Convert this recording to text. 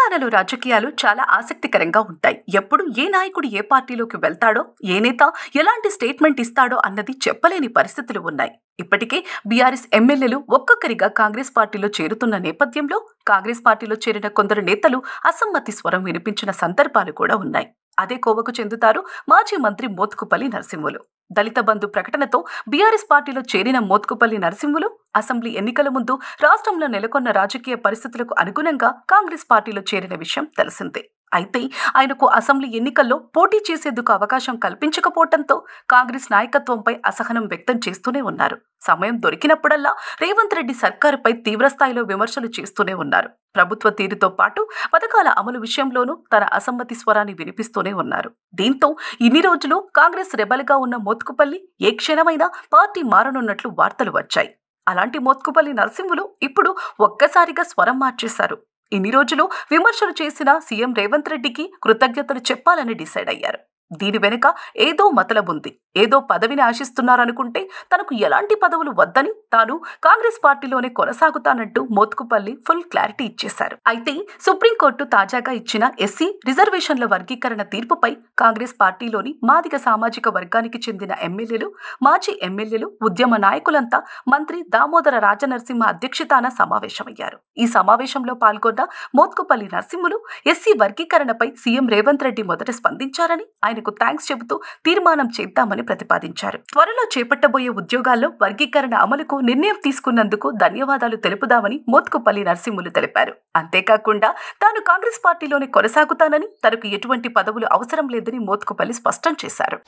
తెలంగాణలో రాజకీయాలు చాలా ఆసక్తికరంగా ఉంటాయి. ఎప్పుడు ఏ నాయకుడు ఏ పార్టీలోకి వెళ్తాడో, ఏ నేత ఎలాంటి స్టేట్మెంట్ ఇస్తాడో అన్నది చెప్పలేని పరిస్థితులు ఉన్నాయి. ఇప్పటికే బీఆర్ఎస్ ఎమ్మెల్యేలు ఒక్కొక్కరిగా కాంగ్రెస్ పార్టీలో చేరుతున్న నేపథ్యంలో కాంగ్రెస్ పార్టీలో చేరిన కొందరు నేతలు అసమ్మతి స్వరం వినిపించిన సందర్భాలు కూడా ఉన్నాయి. అదే కోవకు చెందుతారు మాజీ మంత్రి మోత్కుపల్లి నరసింహులు. దళిత బంధు ప్రకటనతో బీఆర్ఎస్ పార్టీలో చేరిన మోత్కుపల్లి నరసింహులు అసెంబ్లీ ఎన్నికల ముందు రాష్ట్రంలో నెలకొన్న రాజకీయ పరిస్థితులకు అనుగుణంగా కాంగ్రెస్ పార్టీలో చేరిన విషయం తెలిసిందే. అయితే ఆయనకు అసెంబ్లీ ఎన్నికల్లో పోటీ చేసేందుకు అవకాశం కల్పించకపోవడంతో కాంగ్రెస్ నాయకత్వంపై అసహనం వ్యక్తం చేస్తూనే ఉన్నారు. సమయం దొరికినప్పుడల్లా రేవంత్ రెడ్డి సర్కారుపై తీవ్రస్థాయిలో విమర్శలు చేస్తూనే ఉన్నారు. ప్రభుత్వ తీరుతో పాటు పథకాల అమలు విషయంలోనూ తన అసమ్మతి స్వరాన్ని వినిపిస్తూనే ఉన్నారు. దీంతో ఇన్ని రోజులు కాంగ్రెస్ రెబల్గా ఉన్న మోత్కుపల్లి ఏ క్షణమైనా పార్టీ మారనున్నట్లు వార్తలు వచ్చాయి. అలాంటి మోత్కుపల్లి నరసింహులు ఇప్పుడు ఒక్కసారిగా స్వరం మార్చేశారు. ఇన్ని రోజులు విమర్శలు చేసిన సీఎం రేవంత్ రెడ్డికి కృతజ్ఞతలు చెప్పాలని డిసైడ్ అయ్యారు. దీని వెనుక ఏదో మతలబుంది, ఏదో పదవిని ఆశిస్తున్నారనుకుంటే తనకు ఎలాంటి పదవులు వద్దని తాను కాంగ్రెస్ పార్టీలోనే కొనసాగుతానంటూ మోత్కుపల్లి ఫుల్ క్లారిటీ ఇచ్చేశారు. అయితే సుప్రీంకోర్టు తాజాగా ఇచ్చిన ఎస్సీ రిజర్వేషన్ల వర్గీకరణ తీర్పుపై కాంగ్రెస్ పార్టీలోని మాదిగ సామాజిక వర్గానికి చెందిన ఎమ్మెల్యేలు, మాజీ ఎమ్మెల్యేలు, ఉద్యమ నాయకులంతా మంత్రి దామోదర రాజనరసింహ అధ్యక్షతాన సమావేశమయ్యారు. ఈ సమావేశంలో పాల్గొన్న మోత్కుపల్లి నరసింహులు ఎస్సీ వర్గీకరణపై సీఎం రేవంత్ రెడ్డి మొదట స్పందించారని, ఆయనకు థ్యాంక్స్ చెబుతూ తీర్మానం చేద్దామని ప్రతిపాదించారు. త్వరలో చేపట్టబోయే ఉద్యోగాల్లో వర్గీకరణ అమలుకు నిర్ణయం తీసుకున్నందుకు ధన్యవాదాలు తెలుపుదామని మోత్కుపల్లి నరసింహులు తెలిపారు. అంతేకాకుండా తాను కాంగ్రెస్ పార్టీలోనే కొనసాగుతానని, తనకు ఎటువంటి పదవులు అవసరం లేదని మోత్కుపల్లి స్పష్టం చేశారు.